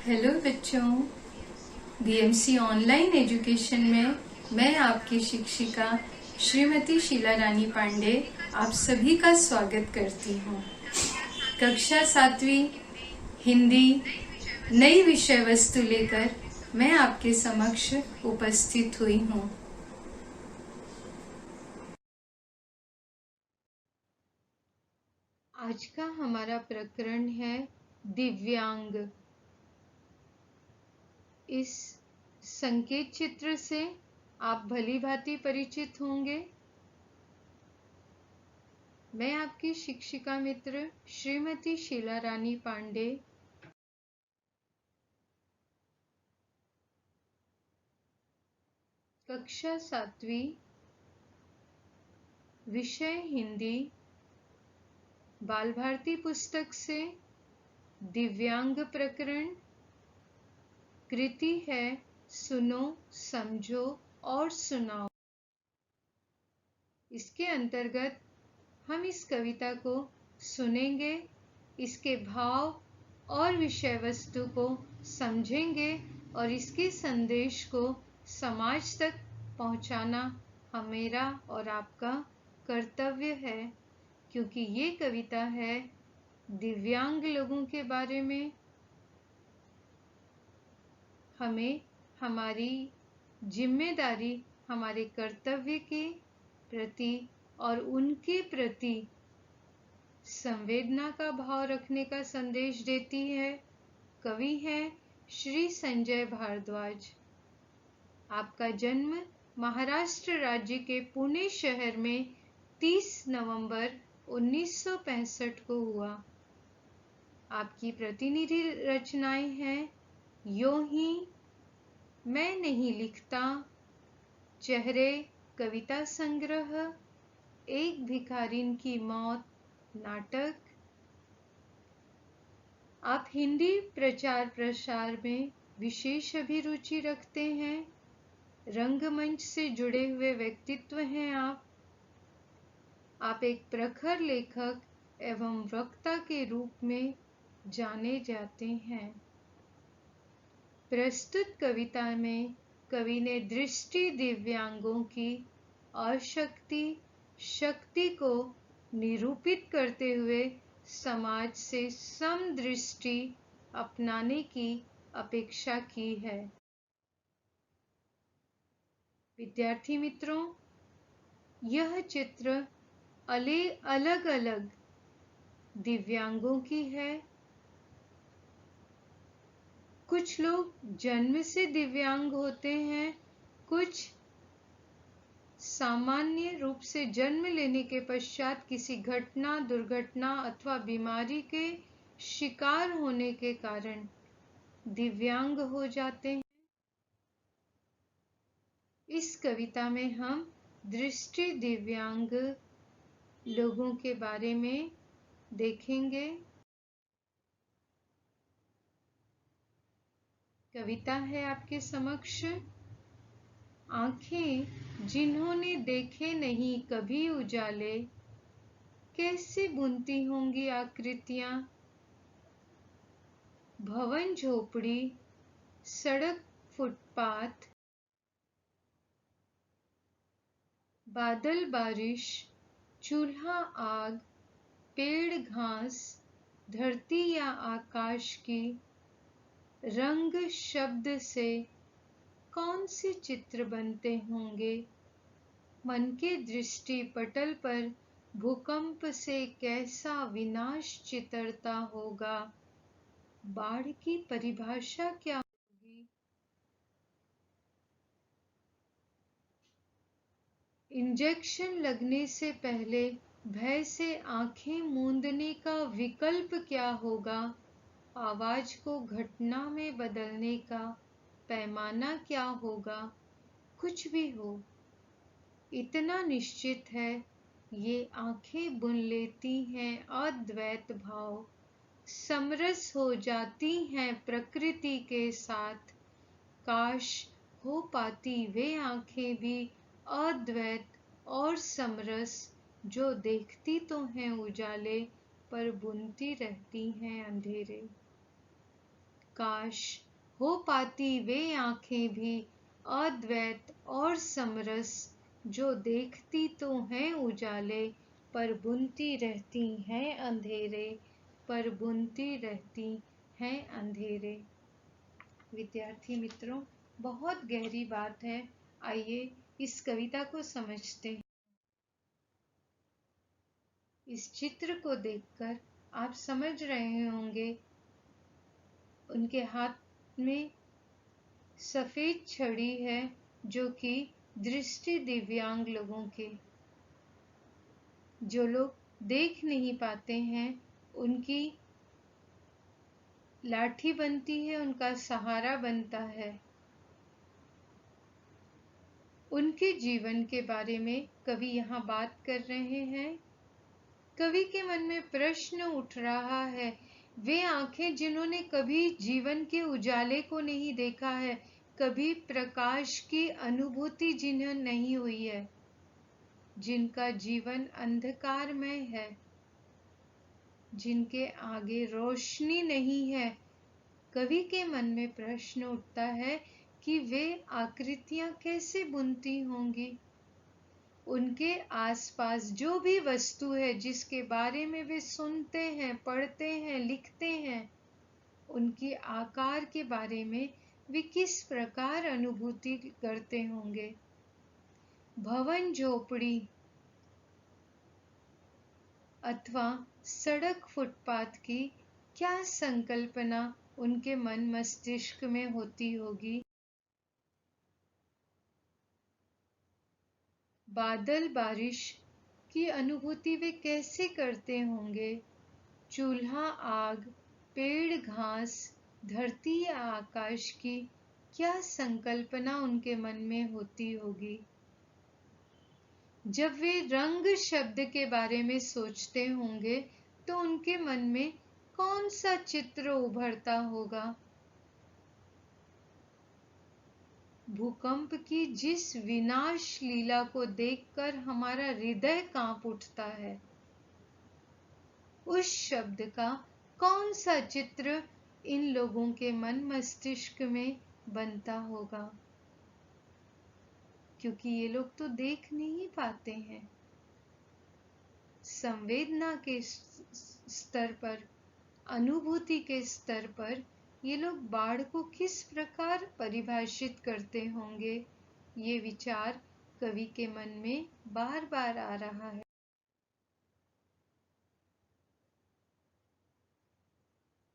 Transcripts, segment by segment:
Hello बच्चों, BMC online education में मैं आपकी शिक्षिका श्रीमती शीला रानी पांडे आप सभी का स्वागत करती हूँ। कक्षा 7वीं हिंदी नई विषय वस्तु लेकर मैं आपके समक्ष उपस्थित हुई हूँ। आज का हमारा प्रकरण है दिव्यांग। इस संकेत चित्र से आप भली भांति परिचित होंगे। मैं आपकी शिक्षिका मित्र श्रीमती शीला रानी पांडे कक्षा 7वीं विषय हिंदी बाल भारती पुस्तक से दिव्यांग प्रकरण कृति है सुनो, समझो और सुनाओ। इसके अंतर्गत हम इस कविता को सुनेंगे, इसके भाव और विषय वस्तु को समझेंगे और इसके संदेश को समाज तक पहुंचाना मेरा और आपका कर्तव्य है, क्योंकि ये कविता है दिव्यांग लोगों के बारे में। हमें हमारी जिम्मेदारी, हमारे कर्तव्य के प्रति और उनके प्रति संवेदना का भाव रखने का संदेश देती है। कवि हैं श्री संजय भारद्वाज। आपका जन्म महाराष्ट्र राज्य के पुणे शहर में 30 नवंबर 1965 को हुआ। आपकी प्रतिनिधि रचनाएं हैं यूं ही, मैं नहीं लिखता, चेहरे कविता संग्रह, एक भिखारिन की मौत नाटक। आप हिंदी प्रचार प्रसार में विशेष अभिरुचि रखते हैं। रंगमंच से जुड़े हुए व्यक्तित्व हैं आप एक प्रखर लेखक एवं वक्ता के रूप में जाने जाते हैं। प्रस्तुत कविता में कवि ने दृष्टि दिव्यांगों की अशक्ति शक्ति को निरूपित करते हुए समाज से समदृष्टि अपनाने की अपेक्षा की है। विद्यार्थी मित्रों, यह चित्र अलग अलग दिव्यांगों की है। कुछ लोग जन्म से दिव्यांग होते हैं, कुछ सामान्य रूप से जन्म लेने के पश्चात किसी घटना, दुर्घटना अथवा बीमारी के शिकार होने के कारण दिव्यांग हो जाते हैं। इस कविता में हम दृष्टि दिव्यांग लोगों के बारे में देखेंगे। कविता है आपके समक्ष। आंखें जिन्होंने देखे नहीं कभी उजाले, कैसे बुनती होंगी आकृतियां। भवन झोपड़ी, सड़क फुटपाथ, बादल बारिश, चूल्हा आग, पेड़ घास, धरती या आकाश की रंग शब्द से कौन से चित्र बनते होंगे। मन के दृष्टि पटल पर भूकंप से कैसा विनाश चितरता होगा। बाढ़ की परिभाषा क्या होगी। इंजेक्शन लगने से पहले भय से आंखें मूंदने का विकल्प क्या होगा। आवाज को घटना में बदलने का पैमाना क्या होगा। कुछ भी हो, इतना निश्चित है, ये आंखें बुन लेती हैं अद्वैत भाव, समरस हो जाती हैं प्रकृति के साथ। काश हो पाती वे आंखें भी अद्वैत और समरस, जो देखती तो हैं उजाले पर बुनती रहती हैं अंधेरे। काश हो पाती वे आंखें भी अद्वैत और समरस, जो देखती तो हैं उजाले पर बुनती रहती हैं अंधेरे, पर बुनती रहती हैं अंधेरे। विद्यार्थी मित्रों, बहुत गहरी बात है। आइए इस कविता को समझते हैं। इस चित्र को देखकर आप समझ रहे होंगे, उनके हाथ में सफेद छड़ी है, जो कि दृष्टि दिव्यांग लोगों के, जो लोग देख नहीं पाते हैं, उनकी लाठी बनती है, उनका सहारा बनता है। उनके जीवन के बारे में कवि यहाँ बात कर रहे हैं। कवि के मन में प्रश्न उठ रहा है, वे आंखें जिन्होंने कभी जीवन के उजाले को नहीं देखा है, कभी प्रकाश की अनुभूति जिन्हें नहीं हुई है, जिनका जीवन अंधकारमय है, जिनके आगे रोशनी नहीं है, कवि के मन में प्रश्न उठता है कि वे आकृतियां कैसे बुनती होंगी। उनके आसपास जो भी वस्तु है, जिसके बारे में वे सुनते हैं, पढ़ते हैं, लिखते हैं, उनकी आकार के बारे में वे किस प्रकार अनुभूति करते होंगे। भवन झोपड़ी अथवा सड़क फुटपाथ की क्या संकल्पना उनके मन मस्तिष्क में होती होगी। बादल बारिश की अनुभूति वे कैसे करते होंगे। चूल्हा आग, पेड़ घास, धरती या आकाश की क्या संकल्पना उनके मन में होती होगी। जब वे रंग शब्द के बारे में सोचते होंगे तो उनके मन में कौन सा चित्र उभरता होगा। भूकंप की जिस विनाश लीला को देखकर हमारा हृदय कांप उठता है, उस शब्द का कौन सा चित्र इन लोगों के मन मस्तिष्क में बनता होगा, क्योंकि ये लोग तो देख नहीं पाते हैं। संवेदना के स्तर पर, अनुभूति के स्तर पर ये लोग बाढ़ को किस प्रकार परिभाषित करते होंगे, ये विचार कवि के मन में बार बार आ रहा है।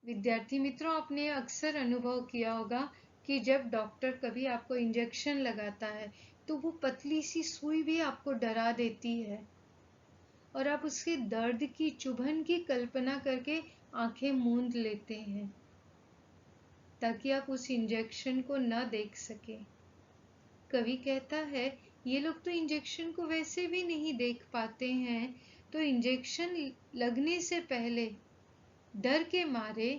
विद्यार्थी मित्रों, आपने अक्सर अनुभव किया होगा कि जब डॉक्टर कभी आपको इंजेक्शन लगाता है तो वो पतली सी सुई भी आपको डरा देती है और आप उसके दर्द की चुभन की कल्पना करके आंखें मूंद लेते हैं ताकि आप उस इंजेक्शन को न देख सके। कवि कहता है, ये लोग तो इंजेक्शन को वैसे भी नहीं देख पाते हैं, तो इंजेक्शन लगने से पहले डर के मारे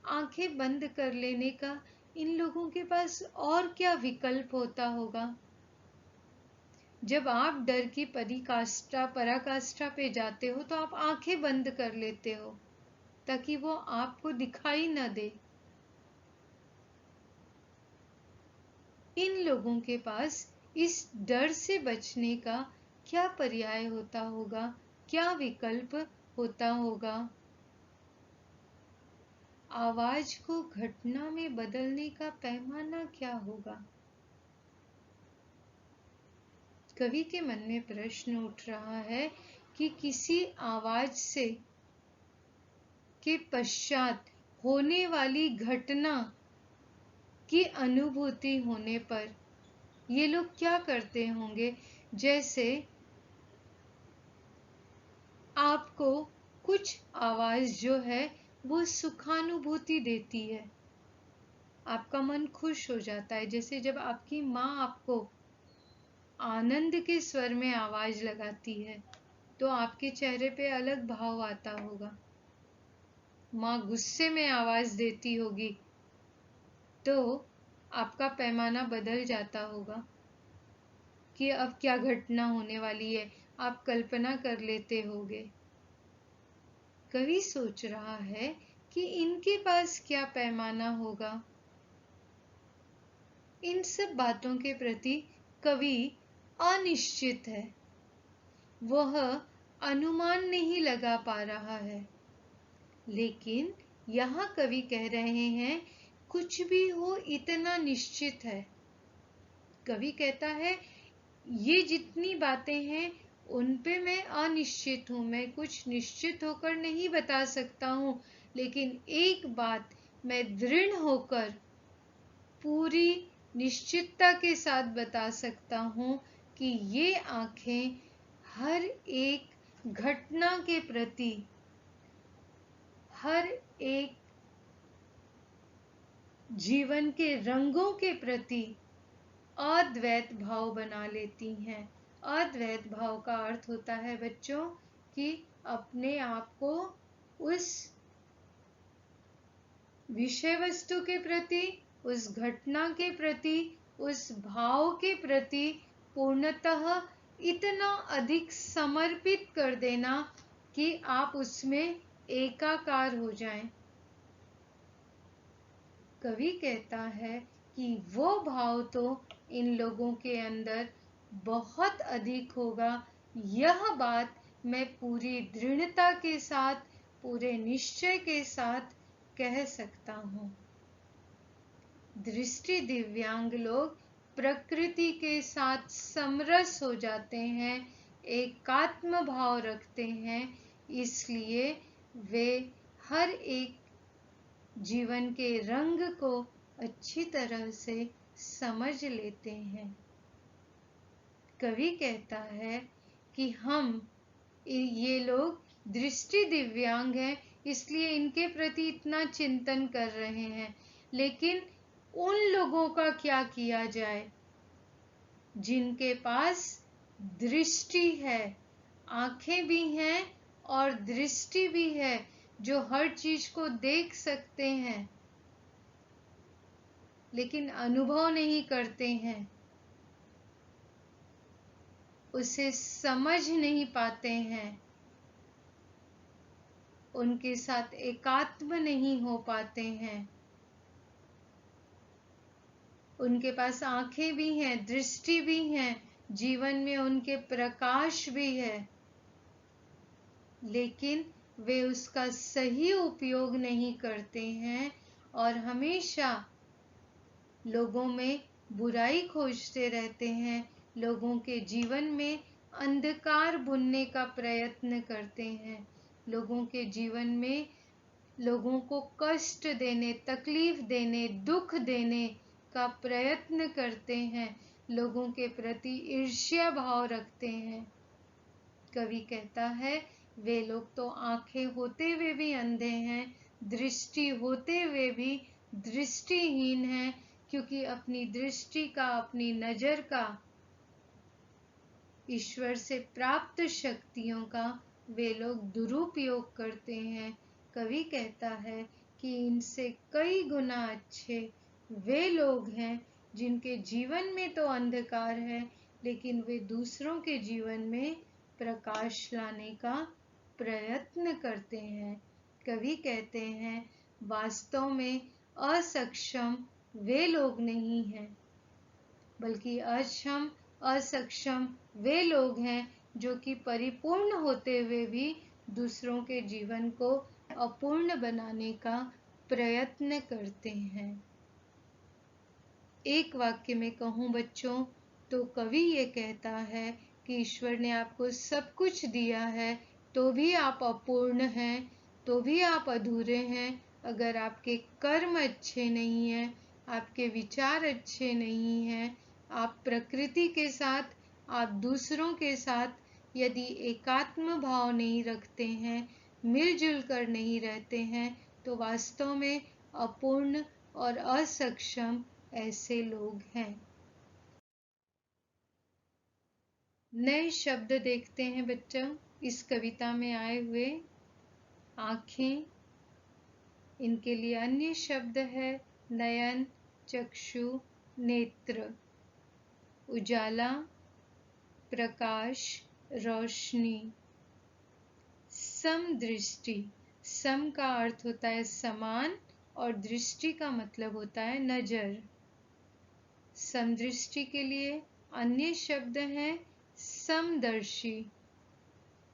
आंखें बंद कर लेने का इन लोगों के पास और क्या विकल्प होता होगा। जब आप डर की पराकाष्ठा पे जाते हो तो आप आंखें बंद कर लेते हो ताकि वो आपको दिखाई न दे। इन लोगों के पास इस डर से बचने का क्या पर्याय होता होगा, क्या विकल्प होता होगा। आवाज को घटना में बदलने का पैमाना क्या होगा। कवि के मन में प्रश्न उठ रहा है कि किसी आवाज से के पश्चात होने वाली घटना की अनुभूति होने पर ये लोग क्या करते होंगे। जैसे आपको कुछ आवाज जो है वो सुखानुभूति देती है, आपका मन खुश हो जाता है। जैसे जब आपकी माँ आपको आनंद के स्वर में आवाज लगाती है तो आपके चेहरे पे अलग भाव आता होगा। माँ गुस्से में आवाज देती होगी तो आपका पैमाना बदल जाता होगा कि अब क्या घटना होने वाली है, आप कल्पना कर लेते होगे। कवि सोच रहा है कि इनके पास क्या पैमाना होगा। इन सब बातों के प्रति कवि अनिश्चित है, वह अनुमान नहीं लगा पा रहा है। लेकिन यहाँ कवि कह रहे हैं कुछ भी हो इतना निश्चित है। कवि कहता है ये जितनी बातें हैं उन पे मैं अनिश्चित हूँ, मैं कुछ निश्चित होकर नहीं बता सकता हूँ, लेकिन एक बात मैं दृढ़ होकर पूरी निश्चितता के साथ बता सकता हूँ कि ये आंखें हर एक घटना के प्रति, हर एक जीवन के रंगों के प्रति अद्वैत भाव बना लेती हैं। अद्वैत भाव का अर्थ होता है बच्चों कि अपने आप को उस विषय वस्तु के प्रति, उस घटना के प्रति, उस भाव के प्रति पूर्णतः इतना अधिक समर्पित कर देना कि आप उसमें एकाकार हो जाएं। कवि कहता है कि वो भाव तो इन लोगों के अंदर बहुत अधिक होगा। यह बात मैं पूरी दृढ़ता के साथ, पूरे निश्चय के साथ कह सकता हूँ। दृष्टि दिव्यांग लोग प्रकृति के साथ समरस हो जाते हैं, एकात्म भाव रखते हैं, इसलिए वे हर एक जीवन के रंग को अच्छी तरह से समझ लेते हैं। कवि कहता है कि ये लोग दृष्टि दिव्यांग हैं, इसलिए इनके प्रति इतना चिंतन कर रहे हैं, लेकिन उन लोगों का क्या किया जाए जिनके पास दृष्टि है, आंखें भी हैं और दृष्टि भी है, जो हर चीज को देख सकते हैं लेकिन अनुभव नहीं करते हैं, उसे समझ नहीं पाते हैं, उनके साथ एकात्म नहीं हो पाते हैं। उनके पास आंखें भी हैं, दृष्टि भी है, जीवन में उनके प्रकाश भी है, लेकिन वे उसका सही उपयोग नहीं करते हैं और हमेशा लोगों में बुराई खोजते रहते हैं, लोगों के जीवन में अंधकार बुनने का प्रयत्न करते हैं, लोगों के जीवन में लोगों को कष्ट देने, तकलीफ देने, दुख देने का प्रयत्न करते हैं, लोगों के प्रति ईर्ष्या भाव रखते हैं। कवि कहता है वे लोग तो आंखें होते हुए भी अंधे हैं, दृष्टि होते हुए भी दृष्टिहीन हैं, क्योंकि अपनी दृष्टि का, अपनी नजर का, ईश्वर से प्राप्त शक्तियों का वे लोग दुरुपयोग करते हैं। कवि कहता है कि इनसे कई गुना अच्छे वे लोग हैं जिनके जीवन में तो अंधकार है, लेकिन वे दूसरों के जीवन में प्रकाश लाने का प्रयत्न करते हैं। कवि कहते हैं वास्तव में असक्षम वे लोग नहीं हैं, बल्कि असक्षम वे लोग हैं जो कि परिपूर्ण होते हुए भी दूसरों के जीवन को अपूर्ण बनाने का प्रयत्न करते हैं। एक वाक्य में कहूँ बच्चों तो कवि ये कहता है कि ईश्वर ने आपको सब कुछ दिया है तो भी आप अपूर्ण हैं, तो भी आप अधूरे हैं, अगर आपके कर्म अच्छे नहीं हैं, आपके विचार अच्छे नहीं हैं, आप प्रकृति के साथ, आप दूसरों के साथ यदि एकात्म भाव नहीं रखते हैं, मिलजुल कर नहीं रहते हैं, तो वास्तव में अपूर्ण और असक्षम ऐसे लोग हैं। नए शब्द देखते हैं बच्चों इस कविता में आए हुए। आँखें, इनके लिए अन्य शब्द है नयन, चक्षु, नेत्र। उजाला, प्रकाश, रोशनी। समदृष्टि, सम का अर्थ होता है समान और दृष्टि का मतलब होता है नजर। समदृष्टि के लिए अन्य शब्द हैं समदर्शी।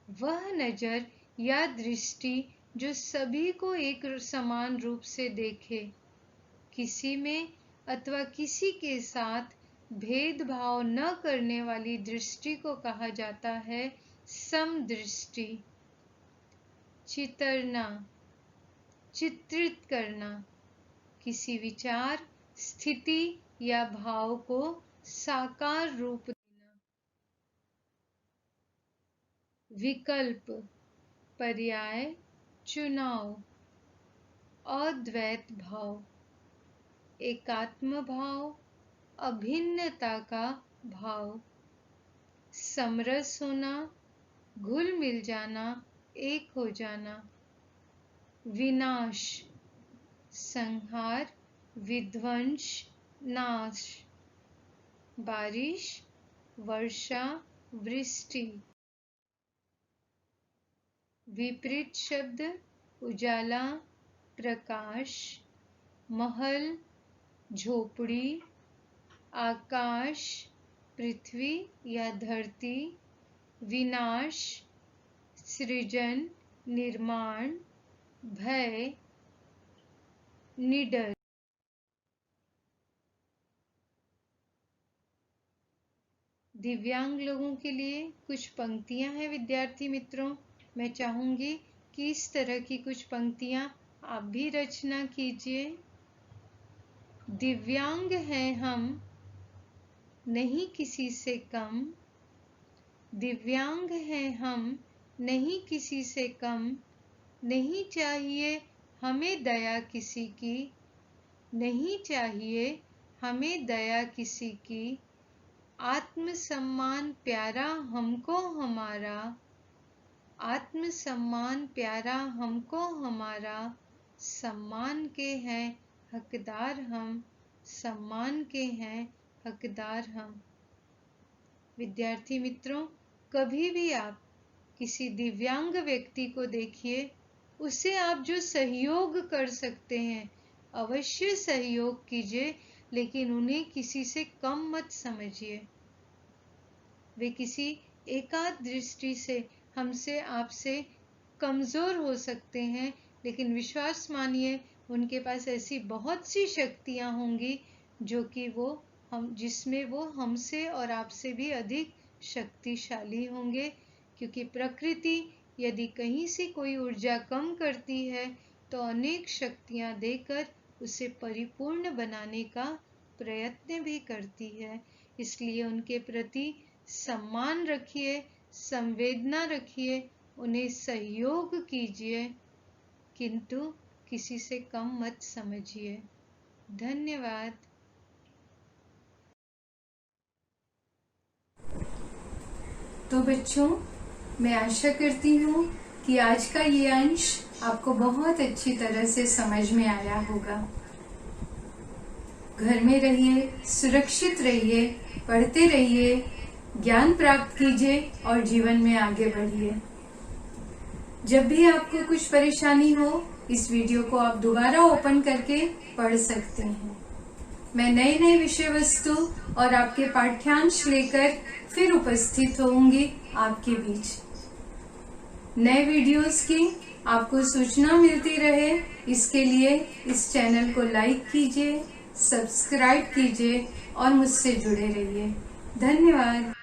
वह नजर या दृष्टि जो सभी को एक समान रूप से देखे, किसी में अथवा किसी के साथ भेदभाव न करने वाली दृष्टि को कहा जाता है समदृष्टि। चितरना, चित्रित करना, किसी विचार, स्थिति या भाव को साकार रूप देना। विकल्प, पर्याय, चुनाव। अद्वैत भाव, एकात्म भाव, अभिन्नता का भाव। समरस होना, घुल मिल जाना, एक हो जाना। विनाश, संहार, विध्वंस, नाश। बारिश, वर्षा, वृष्टि। विपरीत शब्द उजाला, प्रकाश। महल, झोपड़ी। आकाश, पृथ्वी या धरती। विनाश, सृजन, निर्माण। भय, निडर। दिव्यांग लोगों के लिए कुछ पंक्तियां हैं विद्यार्थी मित्रों। मैं चाहूंगी कि इस तरह की कुछ पंक्तियां आप भी रचना कीजिए। दिव्यांग हैं हम, नहीं किसी से कम। दिव्यांग हैं हम, नहीं किसी से कम। नहीं चाहिए हमें दया किसी की। नहीं चाहिए हमें दया किसी की। आत्मसम्मान प्यारा हमको हमारा। आत्मसम्मान प्यारा हमको हमारा। सम्मान के हैं हकदार हम। सम्मान के हैं हकदार हम। विद्यार्थी मित्रों, कभी भी आप किसी दिव्यांग व्यक्ति को देखिए, उसे आप जो सहयोग कर सकते हैं अवश्य सहयोग कीजिए, लेकिन उन्हें किसी से कम मत समझिए। वे किसी एकाध दृष्टि से हमसे आपसे कमजोर हो सकते हैं, लेकिन विश्वास मानिए उनके पास ऐसी बहुत सी शक्तियां होंगी जो कि जिसमें वो हमसे और आपसे भी अधिक शक्तिशाली होंगे, क्योंकि प्रकृति यदि कहीं से कोई ऊर्जा कम करती है तो अनेक शक्तियां देकर उसे परिपूर्ण बनाने का प्रयत्न भी करती है। इसलिए उनके प्रति सम्मान रखिए, संवेदना रखिए, उन्हें सहयोग कीजिए, किंतु किसी से कम मत समझिए। धन्यवाद। तो बच्चों, मैं आशा करती हूँ कि आज का ये अंश आपको बहुत अच्छी तरह से समझ में आया होगा। घर में रहिए, सुरक्षित रहिए, पढ़ते रहिए, ज्ञान प्राप्त कीजिए और जीवन में आगे बढ़िए। जब भी आपको कुछ परेशानी हो, इस वीडियो को आप दोबारा ओपन करके पढ़ सकते हैं। मैं नए नए विषय वस्तु और आपके पाठ्यांश लेकर फिर उपस्थित होंगी आपके बीच। नए वीडियोस की आपको सूचना मिलती रहे, इसके लिए इस चैनल को लाइक कीजिए, सब्सक्राइब कीजिए और मुझसे जुड़े रहिए। धन्यवाद।